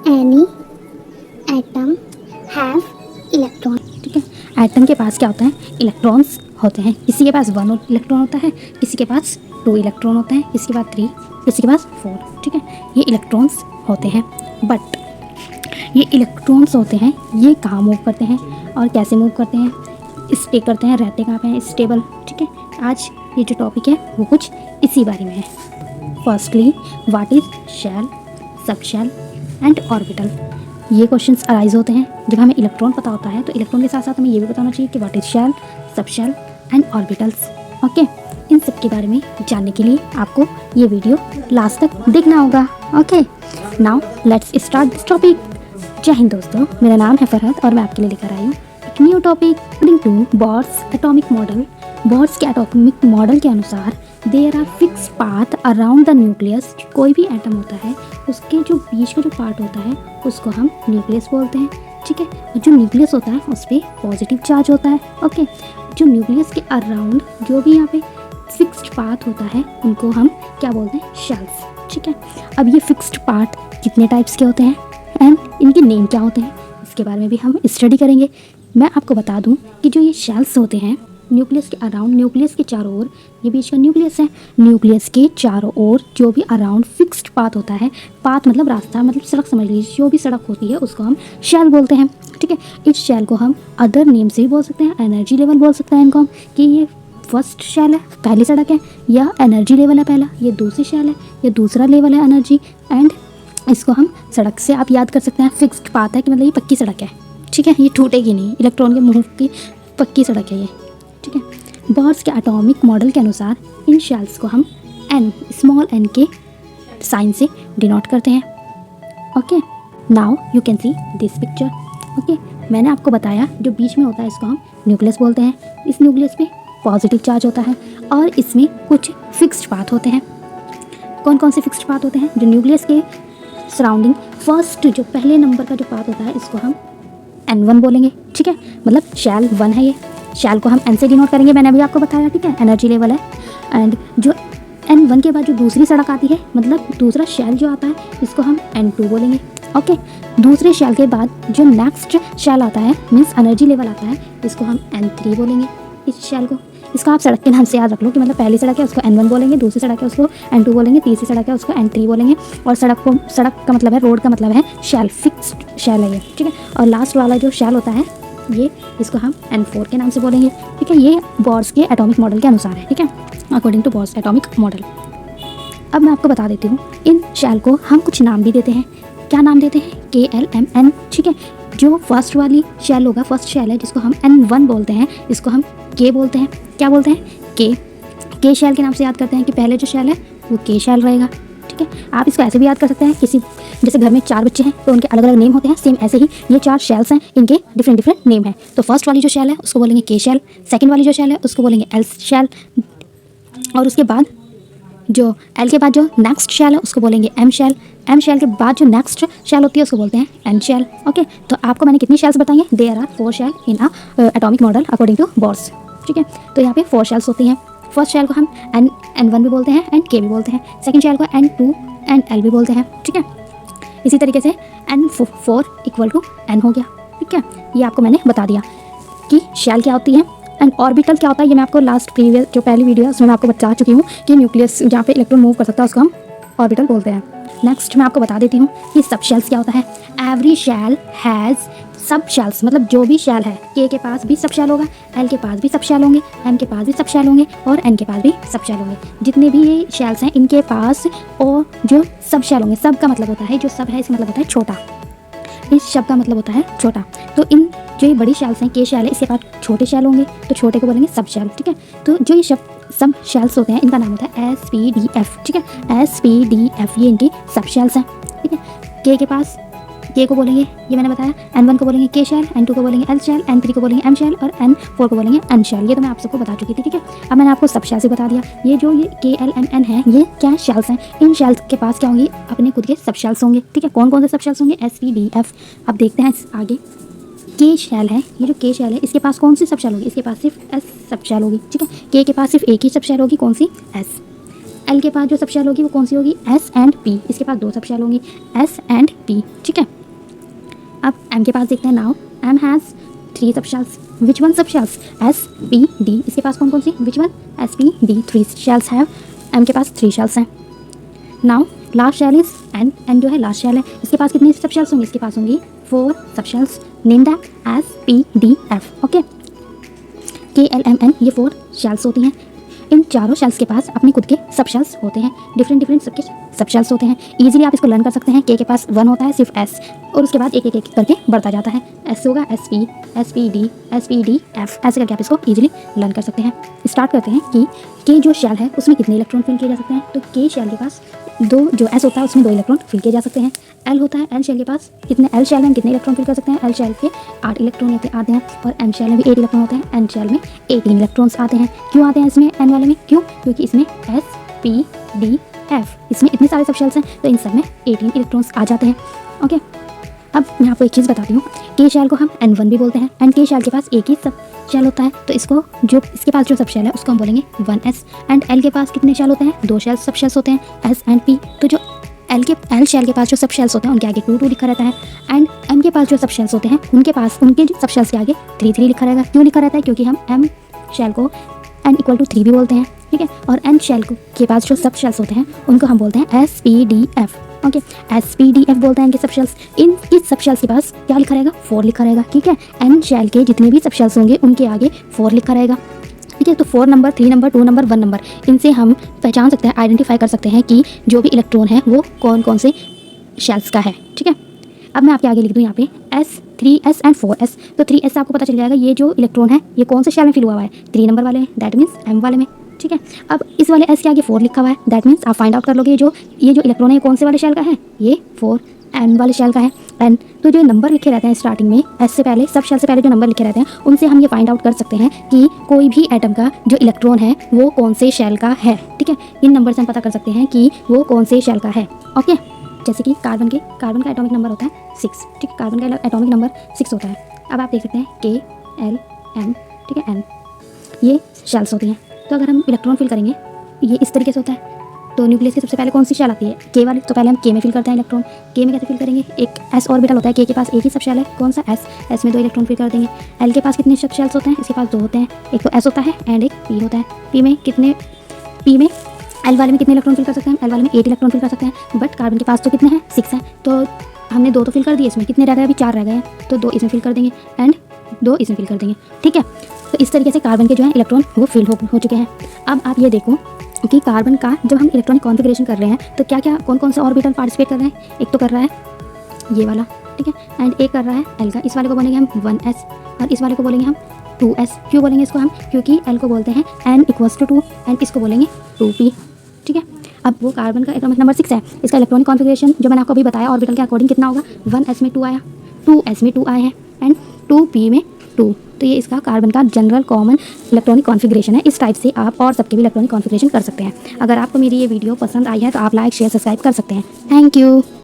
Any atom have electron. ठीक है, atom के पास क्या होता है, इलेक्ट्रॉन्स होते हैं। किसी के पास 1 इलेक्ट्रॉन होता है, किसी के पास 2 इलेक्ट्रॉन होते हैं, किसी के पास 3, किसी के पास 4। ठीक है, ये इलेक्ट्रॉन्स होते हैं। बट ये इलेक्ट्रॉन्स होते हैं, ये कहाँ मूव करते हैं और कैसे मूव करते हैं, स्टे करते हैं, रहते कहाँ पे हैं, स्टेबल। ठीक है, आज ये जो टॉपिक है वो कुछ इसी बारे में है। Firstly, what is shell, sub shell and orbital. ये क्वेश्चंस अराइज होते हैं जब हमें इलेक्ट्रॉन पता होता है, तो इलेक्ट्रॉन के साथ साथ हमें ये भी बताना चाहिए कि what is shell, sub shell and orbitals. Okay, इन सब के बारे में जानने के लिए आपको ये वीडियो लास्ट तक देखना होगा। Okay, now let's start this topic. जय हिंद दोस्तों, मेरा नाम है फरहत और मैं आपके लिए लेकर आई हूँ एक new topic. According to Bohr's atomic model, Bohr's के एटॉमिक मॉडल के अनुसार there are fix path around the nucleus. कोई भी एटम होता है उसके जो बीच का जो पार्ट होता है उसको हम न्यूक्लियस बोलते हैं। ठीक है, और जो न्यूक्लियस होता है उस पर पॉजिटिव चार्ज होता है। ओके, जो न्यूक्लियस के अराउंड जो भी यहाँ पे फिक्स्ड पाथ होता है उनको हम क्या बोलते हैं, शेल्स। ठीक है, अब ये फिक्स्ड पार्ट कितने टाइप्स के होते हैं एंड इनके नेम क्या होते हैं, इसके बारे में भी हम स्टडी करेंगे। मैं आपको बता दूं कि जो ये शेल्स होते हैं न्यूक्लियस के अराउंड, न्यूक्लियस के चारों ओर, ये बीच का न्यूक्लियस है, न्यूक्लियस के चारों ओर जो भी अराउंड फिक्स्ड पाथ होता है, पाथ मतलब रास्ता, मतलब सड़क समझ लीजिए, जो भी सड़क होती है उसको हम शेल बोलते हैं। ठीक है, इस शेल को हम अदर नेम से भी बोल सकते हैं, एनर्जी लेवल बोल सकते हैं इनको हम, कि ये फर्स्ट शेल है, पहली सड़क है, या एनर्जी लेवल है पहला, ये दूसरी शेल है, या दूसरा लेवल है एनर्जी। एंड इसको हम सड़क से आप याद कर सकते हैं, फिक्स्ड पाथ है कि मतलब ये पक्की सड़क है। ठीक है, ये टूटेगी नहीं, इलेक्ट्रॉन के मूव की पक्की सड़क है ये। ठीक है, बोर्स के एटॉमिक मॉडल के अनुसार इन शेल्स को हम एन, स्मॉल एन के साइन से डिनोट करते हैं। Okay, now you can see this picture. Okay, मैंने आपको बताया जो बीच में होता है इसको हम न्यूक्लियस बोलते हैं। इस न्यूक्लियस पे पॉजिटिव चार्ज होता है और इसमें कुछ फिक्स्ड पाथ होते हैं। कौन कौन से फिक्स्ड पाथ होते हैं, जो न्यूक्लियस के सराउंडिंग फर्स्ट जो पहले नंबर का जो पाथ होता है इसको हम N1 बोलेंगे। ठीक है, मतलब शेल 1 है, ये शेल को हम N से डिनोट करेंगे, मैंने अभी आपको बताया। ठीक है, एनर्जी लेवल है। एंड जो N1 के बाद जो दूसरी सड़क आती है, मतलब दूसरा शेल जो आता है, इसको हम N2 बोलेंगे। ओके, दूसरे शेल के बाद जो नेक्स्ट शेल आता है, मीन्स एनर्जी लेवल आता है, इसको हम N3 बोलेंगे। इस शेल को, इसको आप सड़क के नाम से याद रख लो कि मतलब पहली सड़क है उसको N1 बोलेंगे, दूसरी सड़क है उसको N2 बोलेंगे, तीसरी सड़क है उसको N3 बोलेंगे। और सड़क का मतलब है, रोड का मतलब है शेल, फिक्स्ड शेल है ये। ठीक है, और लास्ट वाला जो शेल होता है ये, इसको हम N4 के नाम से बोलेंगे। ठीक है, ये बोर्स के एटॉमिक मॉडल के अनुसार है। ठीक है, according to Bohr's atomic model. अब मैं आपको बता देती हूँ, इन शेल को हम कुछ नाम भी देते हैं। क्या नाम देते हैं, KLMN। ठीक है, जो फर्स्ट वाली शेल होगा, फर्स्ट शेल है जिसको हम N1 बोलते हैं, इसको हम K बोलते हैं। क्या बोलते हैं, K शेल के नाम से याद करते हैं कि पहले जो शेल है वो K शेल रहेगा। ठीक है, आप इसको ऐसे भी याद कर सकते हैं, किसी जैसे घर में 4 बच्चे हैं तो उनके अलग अलग नेम होते हैं, सेम ऐसे ही ये 4 शेल्स हैं, इनके डिफरेंट डिफरेंट नेम है। तो फर्स्ट वाली जो शेल है उसको बोलेंगे K शेल, सेकंड वाली जो शेल है उसको बोलेंगे L शेल, और उसके बाद जो L के बाद जो नेक्स्ट शेल है उसको बोलेंगे M शेल, M शेल के बाद जो नेक्स्ट शेल होती है उसको बोलते हैं N शेल। ओके, तो आपको मैंने कितनी शेल्स बताई हैं, there are 4 shell in a atomic model according to Bohr's. ठीक है, तो यहाँ पे 4 शेल्स होती हैं। फर्स्ट शेल को हम N1 भी बोलते हैं एंड K भी बोलते हैं, सेकंड शेल को N2 एंड L भी बोलते हैं। ठीक है, इसी तरीके से N4 इक्वल टू N हो गया। ठीक है, ये आपको मैंने बता दिया कि शेल क्या होती है एंड ऑर्बिटल क्या होता है। ये मैं आपको लास्ट प्रीवियस जो पहली वीडियो है उसमें मैं आपको बता चुकी हूँ कि न्यूक्लियस जहाँ पे इलेक्ट्रॉन मूव कर सकता है उसको हम ऑर्बिटल बोलते हैं। नेक्स्ट मैं आपको बता देती हूँ कि सब शेल्स क्या होता है। Every shell has sub shells, मतलब जो भी शेल है, K के पास भी सब शेल होगा, L के पास भी सब शेल होंगे, M के पास भी सब शेल होंगे और N के पास भी सब शेल होंगे। जितने भी ये शेल्स हैं इनके पास और जो सब शेल होंगे, सब का मतलब होता है, जो सब है इसका मतलब होता है छोटा, इस शब्द का मतलब होता है छोटा। तो इन जो ये बड़ी शेल्स हैं, K शेल है, इसके पास छोटे शेल होंगे तो छोटे को बोलेंगे सब शेल। ठीक है, तो जो ये शब्द सब शेल्स होते हैं इनका नाम होता है SPDF। ठीक है, SPDF ये इनकी सब शेल्स हैं। ठीक है, K के पास K को बोलेंगे, ये मैंने बताया, N1 को बोलेंगे K शेल, N2 को बोलेंगे L शेल, N3 को बोलेंगे M शेल और N4 को बोलेंगे N शेल। ये तो मैं आप सबको बता चुकी थी। ठीक है, अब मैंने आपको सब शेल से बता दिया। ये जो ये KLMN है ये क्या शेल्स हैं, इन शेल्स के पास क्या होंगी, अपने खुद के सब शेल्स होंगे। ठीक है, कौन कौन से सब शेल्स होंगे, SPDF। अब देखते हैं आगे। K शेल है, ये जो K शेल है इसके पास कौन सी सब शेल होगी, इसके पास सिर्फ S सब शेल होगी। ठीक है, K के पास सिर्फ एक ही सब शेल होगी, कौन सी, S। L के पास जो सब शेल होगी वो कौन सी होगी, S एंड P। इसके पास 2 सब शेल होंगी, S एंड P। ठीक है, अब M के पास देखते हैं now M has 3 sub shells, which one sub shells, S P D, इसके पास कौन कौन सी, which one, S P D 3 shells have, M के पास 3 शेल्स हैं। Now last shell is N जो है लास्ट शेल है, इसके पास कितने सब शेल्स होंगे, इसके पास होंगी 4 सब shells, name them S P D F, okay, K L M N, ये 4 शेल्स होती हैं। इन चारों शेल्स के पास अपने खुद के सब शेल्स होते हैं, डिफरेंट सबके सब शेल्स होते हैं। इजीली आप इसको लर्न कर सकते हैं। के पास 1 होता है सिर्फ S, और उसके बाद एक करके बढ़ता जाता है। S होगा S P D F, ऐसे करके आप इसको इजीली लर्न कर सकते हैं। स्टार्ट करते हैं कि के जो शेल है उसमें कितने इलेक्ट्रॉन फिल किए जा सकते हैं। तो के शेल के पास दो, जो S होता है उसमें 2 इलेक्ट्रॉन फिल किए जा सकते हैं। L होता है, L शेल के पास कितने, L शेल में कितने इलेक्ट्रॉन फिल कर सकते हैं। L शेल के 8 इलेक्ट्रॉन आते हैं, और M शेल में भी 8 इलेक्ट्रॉन होते हैं। N शेल में 18 इलेक्ट्रॉन्स आते हैं। क्यों आते हैं इसमें N वाले में, क्यों, क्योंकि इसमें S P D F, इसमें इतने सारे सब शेल्स हैं, तो इन सब में 18 इलेक्ट्रॉन्स आ जाते हैं। ओके, अब मैं आपको एक चीज़ बताती हूँ। के शेल को हम N1 भी बोलते हैं, एंड के शेल के पास एक ही सब शेल होता है, तो इसको जो इसके पास जो सब शेल है उसको हम बोलेंगे 1s। एंड L के पास कितने शेल होते हैं, 2 शेल सब शेल्स होते हैं, S एंड P। तो जो L शेल के पास जो सब शेल्स होते हैं उनके आगे 2 लिखा रहता है, एंड M के पास जो सब शेल्स होते हैं उनके पास उनके सब शेल्स के आगे 3 लिखा रहेगा। क्यों लिखा रहता है, क्योंकि हम M शेल को N=3 भी बोलते हैं, ठीक है, और N शेल के पास जो सब शेल्स होते हैं उनको हम बोलते हैं SPDF, ओके, SPDF बोलते हैं इनके सब शेल्स। इनके सब शेल्स के पास क्या लिखा रहेगा, 4 लिखा रहेगा, ठीक है। N शेल के जितने भी सब शेल्स होंगे उनके आगे 4 लिखा रहेगा, ठीक है। तो 4 नंबर, 3 नंबर, 2 नंबर, 1 नंबर, इनसे हम पहचान सकते हैं, आइडेंटिफाई कर सकते हैं कि जो भी इलेक्ट्रॉन है वो कौन कौन से शेल्स का है, ठीक है। अब मैं आपके आगे लिख दूँ यहाँ पे S, 3s एंड 4s। तो 3s से आपको पता चल जाएगा ये जो इलेक्ट्रॉन है ये कौन से शेल में फिल हुआ है, 3 नंबर वाले, दैट मीन्स M वाले में, ठीक है। अब इस वाले S के आगे 4 लिखा हुआ है, दैट मीन्स आप फाइंड आउट कर लोगे ये जो इलेक्ट्रॉन है कौन से वाले शेल का है, ये 4n वाले शेल का है। एंड तो जो नंबर लिखे रहते हैं स्टार्टिंग में S से पहले, सब शेल से पहले जो नंबर लिखे रहते हैं उनसे हम ये फाइंड आउट कर सकते हैं कि कोई भी एटम का जो इलेक्ट्रॉन है वो कौन से शेल का है, ठीक है। इन नंबर से हम पता कर सकते हैं कि वो कौन से शेल का है, ओके। जैसे कि कार्बन का एटॉमिक नंबर होता है 6, ठीक है, कार्बन का एटॉमिक नंबर 6 होता है। अब आप देख सकते हैं K L M, ठीक है, N, ये शेल्स होती हैं। तो अगर हम इलेक्ट्रॉन फिल करेंगे ये इस तरीके से होता है। तो न्यूक्लियस की सबसे पहले कौन सी शेल आती है, K वाली, तो पहले हम K में फिल करते हैं इलेक्ट्रॉन। K में कैसे फिल करेंगे, एक S ऑर्बिटल होता है, K के पास एक ही सब शेल है, कौन सा, S में 2 इलेक्ट्रॉन फिल कर देंगे। L के पास कितने सब शेल्स होते हैं, इसके पास 2 होते हैं, एक तो S होता है एंड एक P होता है। P में L वाले में कितने इलेक्ट्रॉन फिल कर सकते हैं, L वाले में 8 इलेक्ट्रॉन फिल कर सकते हैं, बट कार्बन के पास तो कितने हैं, 6 हैं। तो हमने 2 तो फिल कर दिए, इसमें कितने रह गए, अभी 4 रह गए हैं, तो 2 इसमें फिल कर देंगे एंड 2 इसमें फिल कर देंगे, ठीक है। तो इस तरीके से कार्बन के जो है इलेक्ट्रॉन वो फिल हो चुके हैं। अब आप ये देखो कि कार्बन का जब हम इलेक्ट्रॉनिक कॉन्फ़िगरेशन कर रहे हैं तो क्या क्या कौन कौन सा ऑर्बिटल पार्टिसिपेट कर रहे हैं। एक तो कर रहा है ये वाला, ठीक है, एंड एक कर रहा है L का, इस वाले को बोलेंगे हम 1s और इस वाले को बोलेंगे हम 2s। क्यों बोलेंगे इसको हम, क्योंकि L को बोलते हैं n=2 एंड इसको बोलेंगे 2p, ठीक है। अब वो कार्बन का एटॉमिक नंबर 6 है, इसका इलेक्ट्रॉनिक कॉन्फ़िगरेशन जो मैंने आपको अभी बताया ऑर्बिटल के अकॉर्डिंग कितना होगा, 1s में 2 आया, 2s में 2 आए हैं एंड 2p में 2। तो ये इसका कार्बन का जनरल कॉमन इलेक्ट्रॉनिक कॉन्फ़िगरेशन है। इस टाइप से आप और सबके भी इलेक्ट्रॉनिक कॉन्फ़िगरेशन कर सकते हैं। अगर आपको मेरी ये वीडियो पसंद आई है तो आप लाइक, शेयर, सब्सक्राइब कर सकते हैं। Thank you.